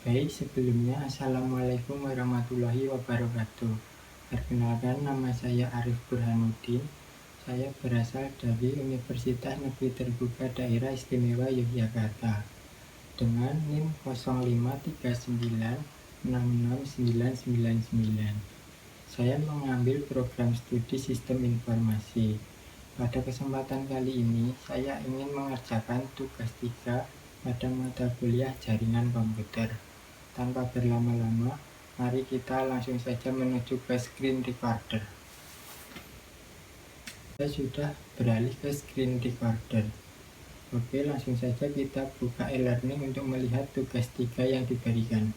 Baik, sebelumnya Assalamualaikum warahmatullahi wabarakatuh. Perkenalkan, nama saya Arif Burhanuddin. Saya berasal dari Universitas Negeri Terbuka Daerah Istimewa Yogyakarta dengan NIM 0539666999. Saya mengambil program studi Sistem Informasi. Pada kesempatan kali ini, saya ingin mengerjakan tugas 3 pada mata kuliah Jaringan Komputer. Tanpa berlama-lama, mari kita langsung saja menuju ke screen recorder. Saya sudah beralih ke screen recorder. Oke, langsung saja kita buka e-learning untuk melihat tugas 3 yang diberikan.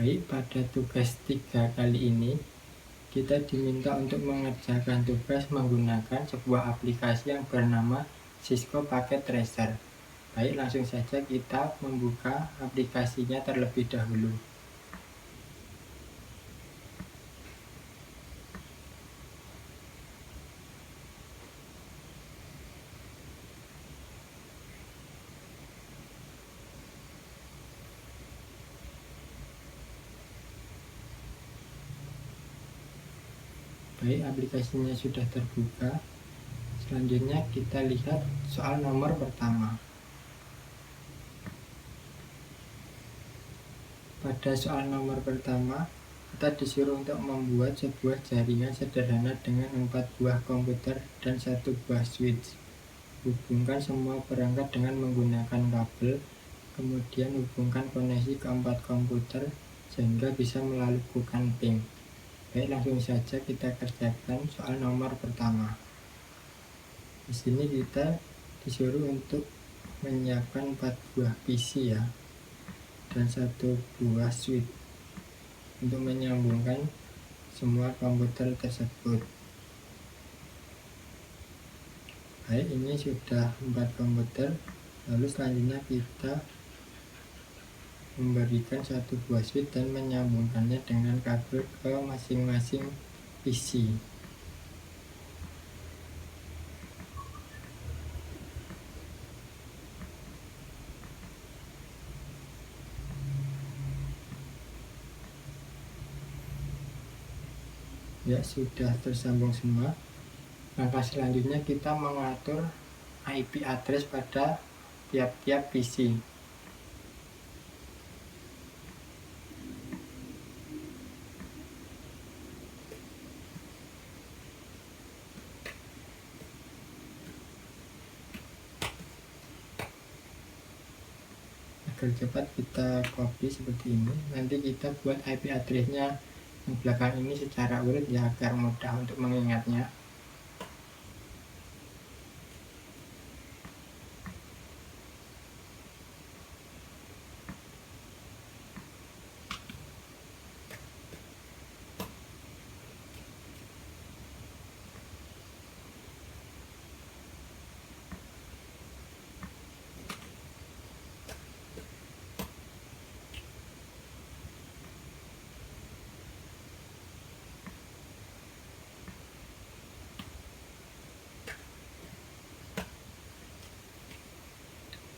Baik, pada tugas 3 kali ini, kita diminta untuk mengerjakan tugas menggunakan sebuah aplikasi yang bernama Cisco Packet Tracer. Baik, langsung saja kita membuka aplikasinya terlebih dahulu. Baik, aplikasinya sudah terbuka. Selanjutnya kita lihat soal nomor pertama. Pada soal nomor pertama, kita disuruh untuk membuat sebuah jaringan sederhana dengan 4 buah komputer dan 1 buah switch. Hubungkan semua perangkat dengan menggunakan kabel, kemudian hubungkan koneksi ke 4 komputer sehingga bisa melakukan ping. Baik, langsung saja kita kerjakan soal nomor pertama. Di sini kita disuruh untuk menyiapkan 4 buah PC ya, dan 1 buah switch untuk menyambungkan semua komputer tersebut. Baik, ini sudah 4 komputer. Lalu selanjutnya kita memberikan 1 buah switch dan menyambungkannya dengan kabel ke masing-masing PC. Ya, sudah tersambung semua. Langkah selanjutnya kita mengatur IP address pada tiap-tiap PC. Agar cepat kita copy seperti ini. Nanti kita buat IP address-nya yang belakang ini secara urut ya, agar mudah untuk mengingatnya.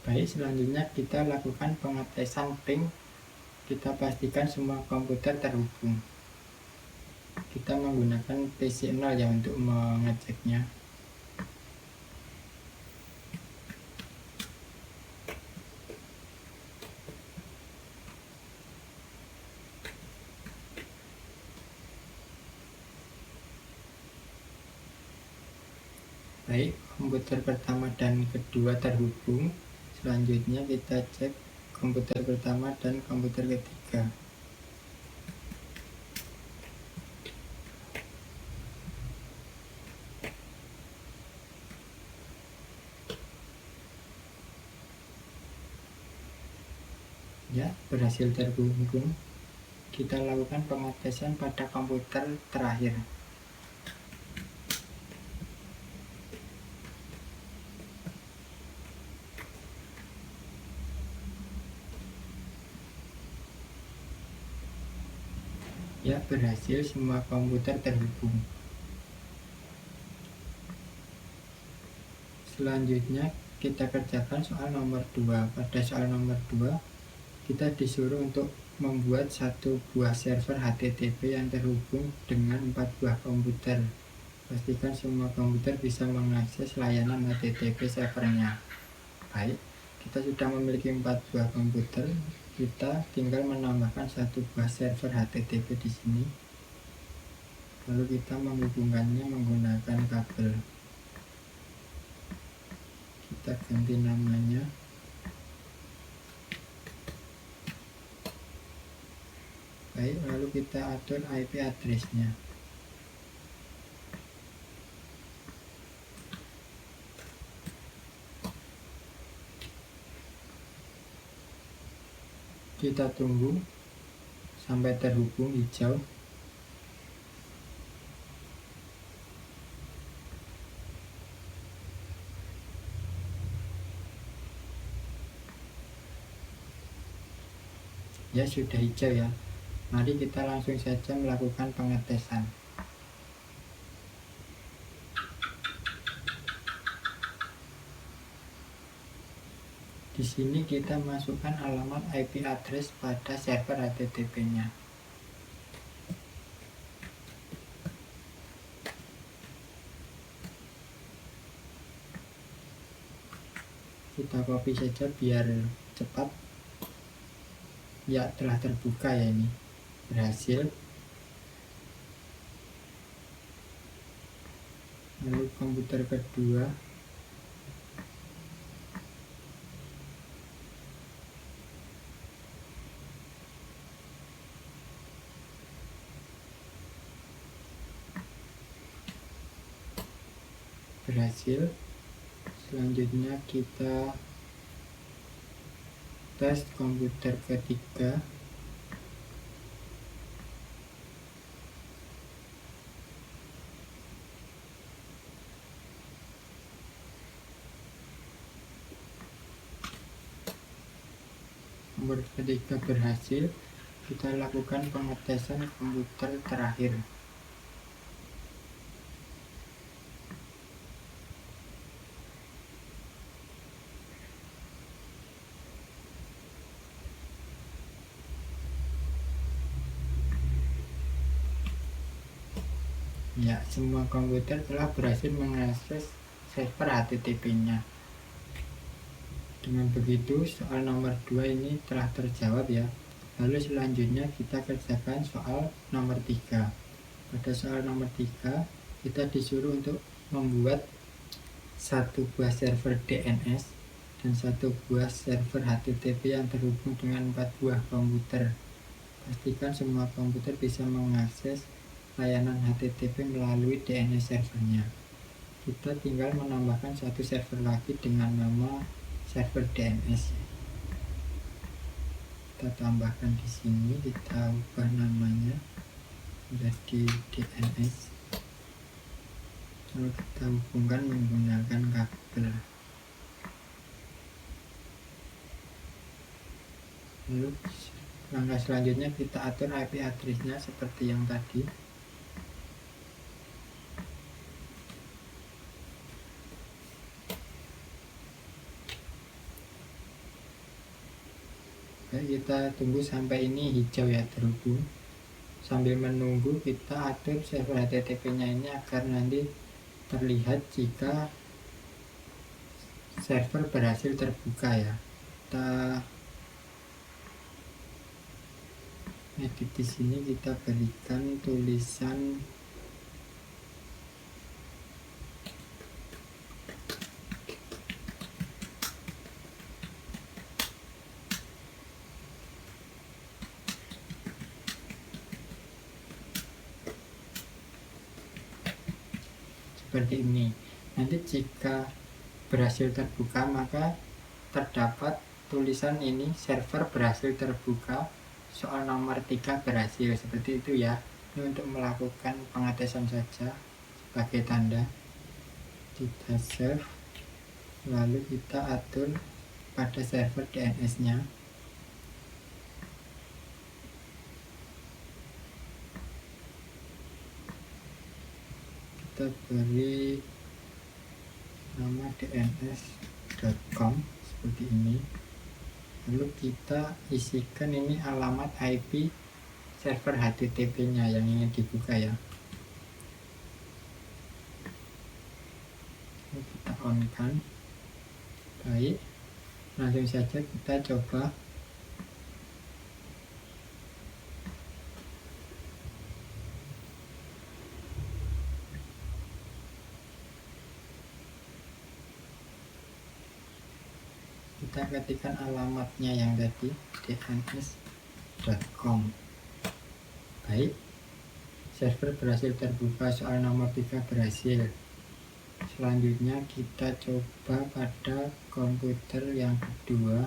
Baik, selanjutnya kita lakukan pengetesan ping. Kita pastikan semua komputer terhubung. Kita menggunakan PC0 ya untuk mengeceknya. Baik, komputer pertama dan kedua terhubung. Selanjutnya kita cek komputer pertama dan komputer ketiga. Ya, berhasil terhubung. Kita lakukan pengetesan pada komputer terakhir. Ya, berhasil, semua komputer terhubung. Selanjutnya kita kerjakan soal nomor 2. Pada soal nomor 2 kita disuruh untuk membuat satu buah server HTTP yang terhubung dengan 4 buah komputer. Pastikan semua komputer bisa mengakses layanan HTTP servernya. Baik, kita sudah memiliki 4 buah komputer, kita tinggal menambahkan satu buah server HTTP di sini. Lalu kita menghubungkannya menggunakan kabel. Kita ganti namanya. Baik, lalu kita atur IP address-nya. Kita tunggu sampai terhubung hijau. Ya, sudah hijau ya. Mari kita langsung saja melakukan pengetesan. Di sini kita masukkan alamat IP address pada server HTTP-nya. Kita copy saja biar cepat. Ya, telah terbuka ya, ini berhasil. Lalu komputer kedua, berhasil. Selanjutnya kita tes komputer ketiga. Komputer ketiga berhasil. Kita lakukan pengetesan komputer terakhir. Ya, semua komputer telah berhasil mengakses server HTTP-nya. Dengan begitu, soal nomor 2 ini telah terjawab ya. Lalu selanjutnya kita kerjakan soal nomor 3. Pada soal nomor 3, kita disuruh untuk membuat satu buah server DNS dan satu buah server HTTP yang terhubung dengan 4 buah komputer. Pastikan semua komputer bisa mengakses layanan HTTP melalui DNS servernya. Kita tinggal menambahkan satu server lagi dengan nama server DNS. Kita tambahkan di sini, kita ubah namanya menjadi DNS. Lalu kita hubungkan menggunakan kabel. Lalu langkah selanjutnya kita atur IP address-nya seperti yang tadi. Kita tunggu sampai ini hijau ya, terhubung. Sambil menunggu kita atur server HTTP-nya ini agar nanti terlihat jika server berhasil terbuka ya. Kita edit di sini, kita berikan tulisan seperti ini. Nanti jika berhasil terbuka maka terdapat tulisan ini, server berhasil terbuka, soal nomor 3 berhasil, seperti itu ya. Ini untuk melakukan pengetesan saja sebagai tanda. Kita save, lalu kita atur pada server DNS-nya. Kita beri nama dns.com seperti ini. Lalu kita isikan ini alamat IP server HTTP nya yang ingin dibuka ya. Kita on kan. Baik, langsung saja kita coba. Kita ketikkan alamatnya yang tadi, dns.com. Baik, server berhasil terbuka, soal nomor 3 berhasil. Selanjutnya kita coba pada komputer yang kedua.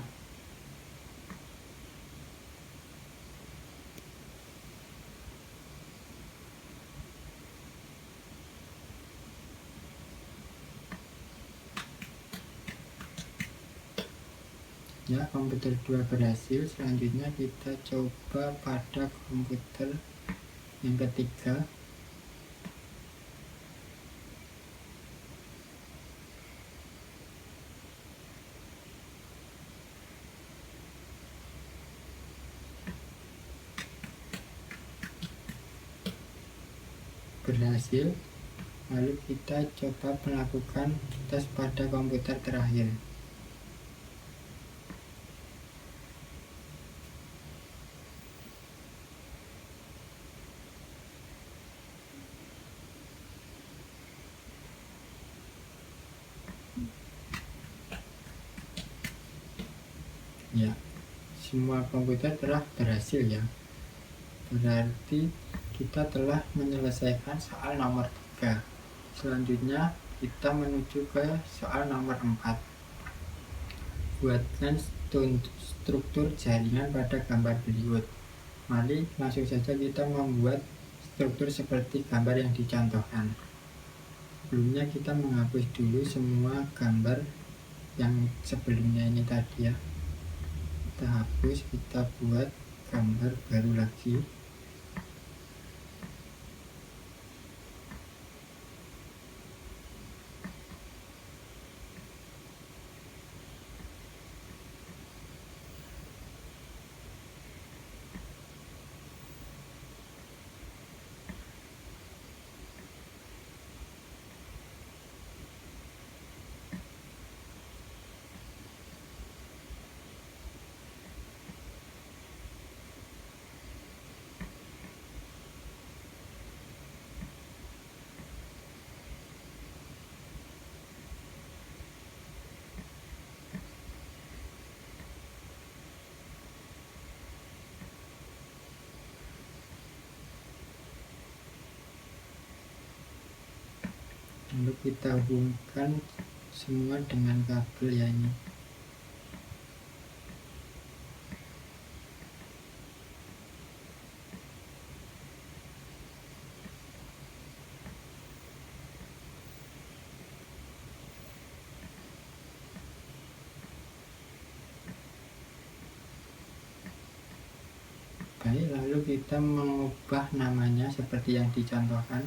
Ya, komputer 2 berhasil. Selanjutnya kita coba pada komputer yang ketiga. Berhasil. Lalu kita coba melakukan tes pada komputer terakhir. Ya, semua komputer telah berhasil ya. Berarti kita telah menyelesaikan soal nomor 3. Selanjutnya kita menuju ke soal nomor 4. Buatkan struktur jaringan pada gambar berikut. Mari langsung saja kita membuat struktur seperti gambar yang dicontohkan. Sebelumnya kita menghapus dulu semua gambar yang sebelumnya ini tadi ya. Kita hapus, kita buat gambar baru lagi. Lalu kita hubungkan semua dengan kabel ya ini. Baik, lalu kita mengubah namanya seperti yang dicontohkan.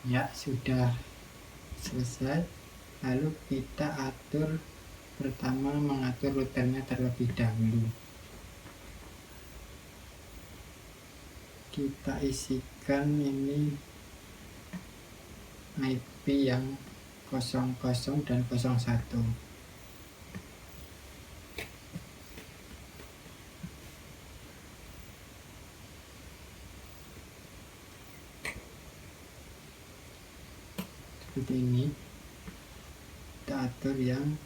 Ya, sudah selesai. Lalu kita atur, pertama mengatur routernya terlebih dahulu. Kita isikan ini IP yang 00 dan 01. seperti ini. Kita atur yang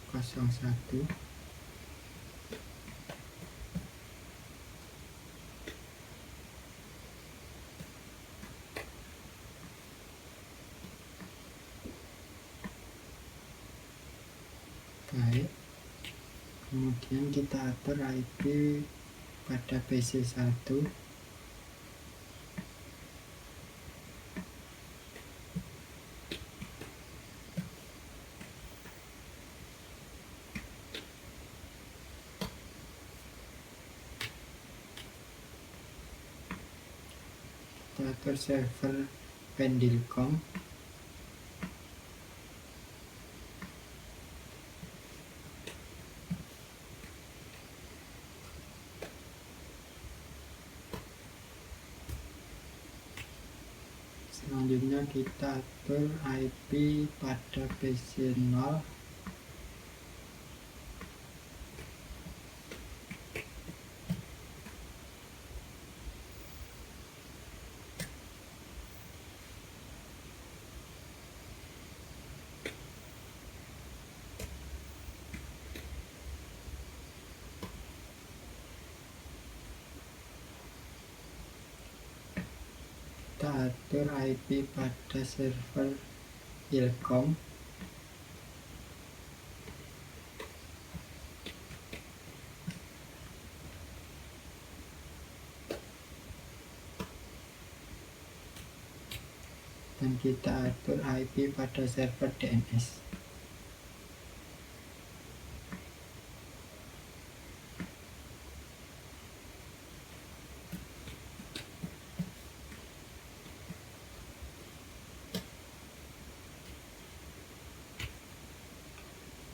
01. Baik, kemudian kita atur IP pada PC1. Kita atur server Pendilcom. Selanjutnya kita atur IP pada PC0. Kita atur IP pada server Ilkom. Dan kita atur IP pada server DNS.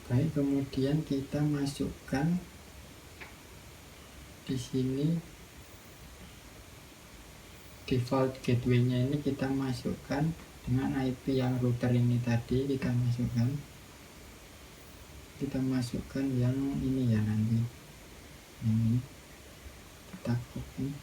Baik, kemudian kita masukkan di sini default gateway-nya ini, kita masukkan dengan IP yang router ini tadi, kita masukkan yang ini ya, nanti ini kita copy.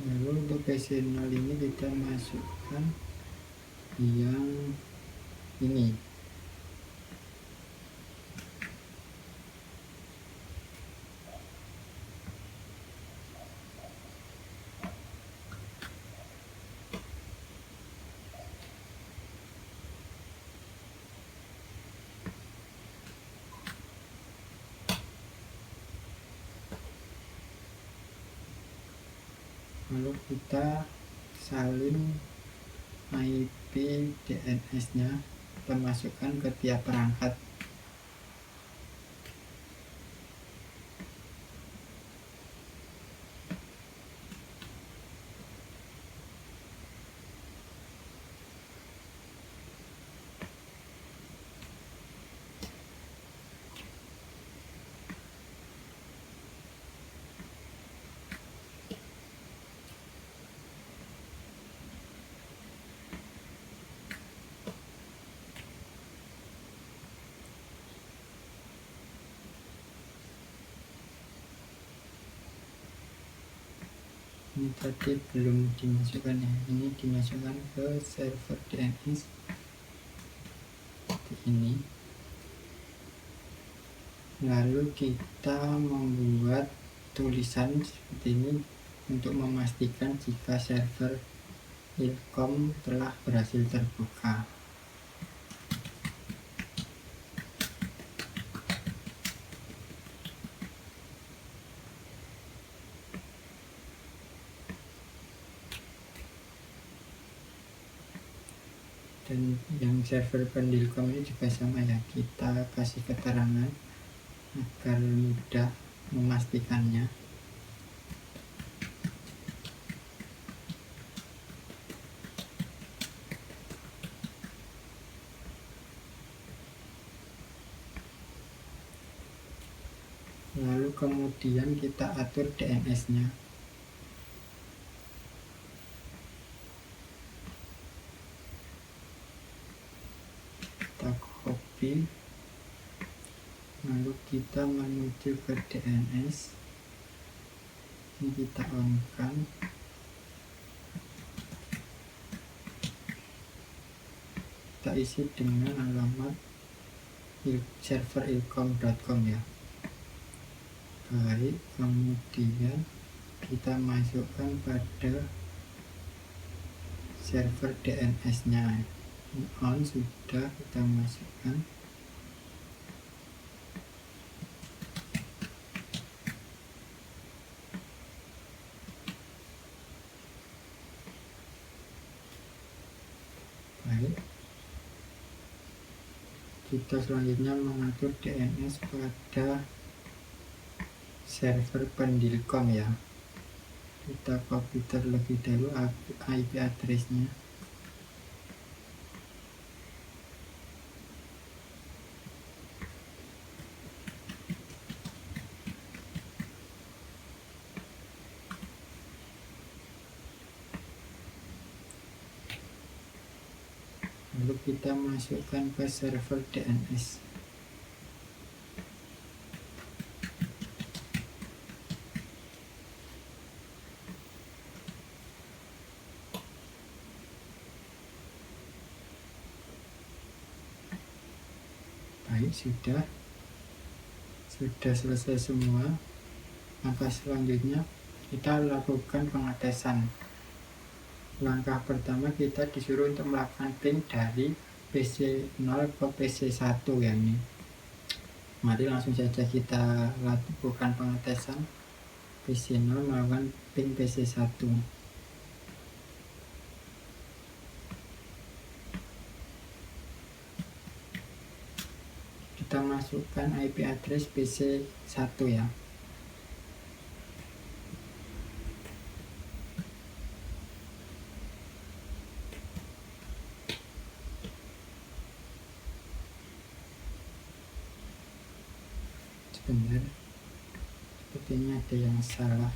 Lalu untuk PC0 ini kita masukkan yang ini. Lalu kita salin IP DNS-nya, kita masukkan ke tiap perangkat. Ini tadi belum dimasukkan ya, ini dimasukkan ke server DNS seperti ini. Lalu kita membuat tulisan seperti ini untuk memastikan jika server Ilkom telah berhasil terbuka. Dan yang server Pendilcom ini juga sama ya, kita kasih keterangan agar mudah memastikannya. kemudian kita atur DNS-nya. Kita copy, lalu kita menuju ke DNS. Ini kita on-kan. Kita isi dengan alamat server ilkom.com ya. Baik, kemudian kita masukkan pada server DNS-nya. On sudah, kita masukkan. Baik, kita selanjutnya mengatur DNS pada server Pendilkom ya. Kita copy terlebih dahulu IP address-nya. Lalu kita masukkan ke server DNS. Baik, sudah selesai semua. Langkah selanjutnya kita lakukan pengetesan. Langkah pertama kita disuruh untuk melakukan ping dari PC 0 ke PC 1 ya ini. Mari langsung saja kita lakukan pengetesan. PC 0 melakukan ping PC 1. Kita masukkan IP address PC 1 ya. Sebentar, sepertinya ada yang salah.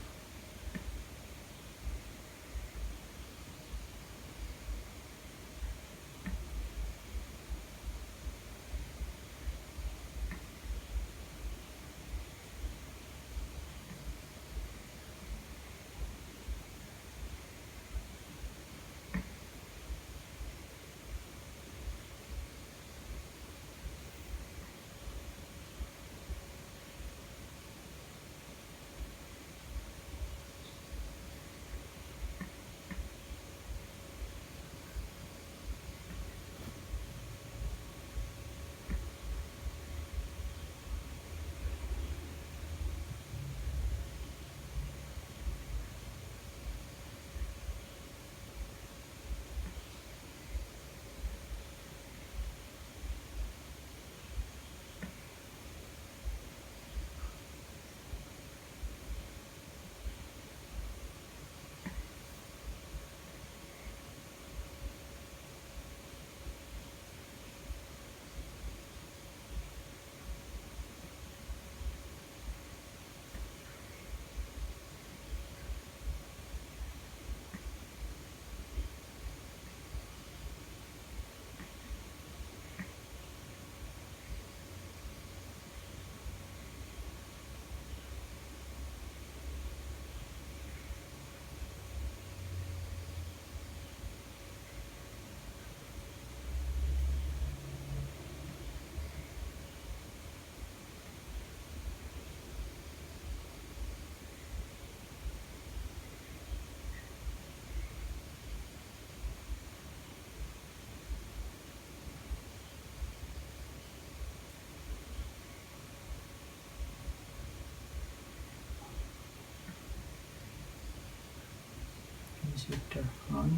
Ini sudah on,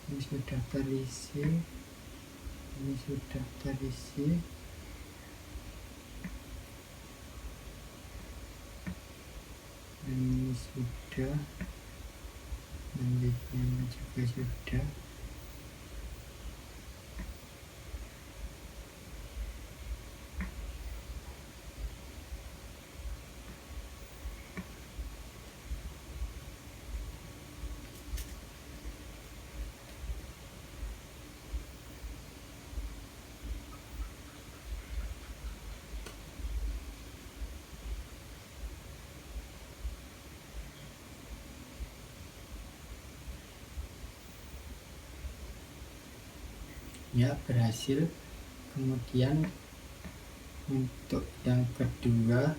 ini sudah terisi, ini sudah terisi. Dan ini sudah, lanjutnya juga sudah. Ya, berhasil. Kemudian untuk yang kedua,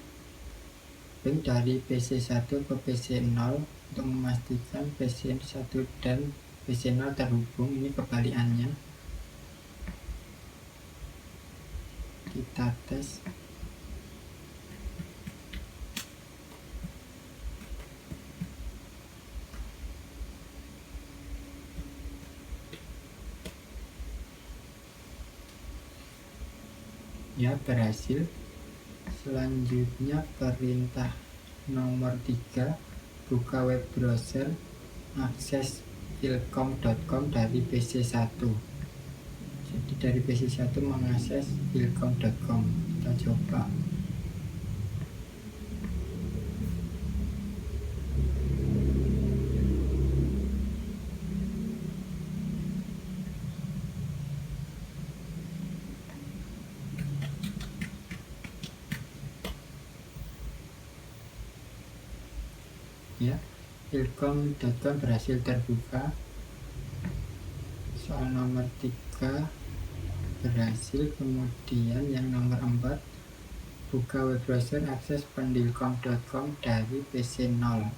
link dari PC1 ke PC0 untuk memastikan PC1 dan PC0 terhubung. Ini kebalikannya. Kita tes. Ya, berhasil. Selanjutnya perintah nomor 3, buka web browser, akses ilkom.com dari PC1. Jadi dari PC1 mengakses ilkom.com. Kita coba. Ya, ilkom.com berhasil terbuka. Soal nomor 3 berhasil. Kemudian yang nomor 4, buka web browser, akses pendilkom.com dari PC0.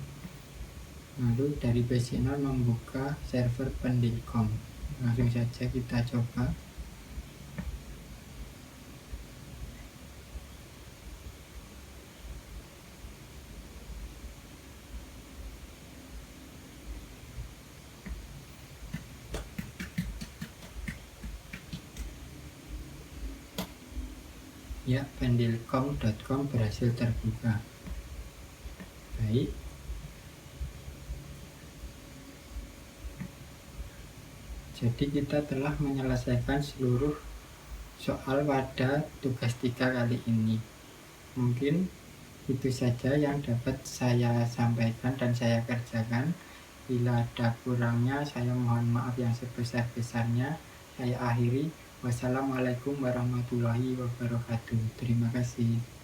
Lalu dari PC0 membuka server pendilkom. Langsung saja kita coba. Ya, pendilkom.com berhasil terbuka. Baik. Jadi kita telah menyelesaikan seluruh soal pada tugas 3 kali ini. Mungkin itu saja yang dapat saya sampaikan dan saya kerjakan. Bila ada kurangnya, saya mohon maaf yang sebesar-besarnya. Saya akhiri. Wassalamualaikum warahmatullahi wabarakatuh. Terima kasih.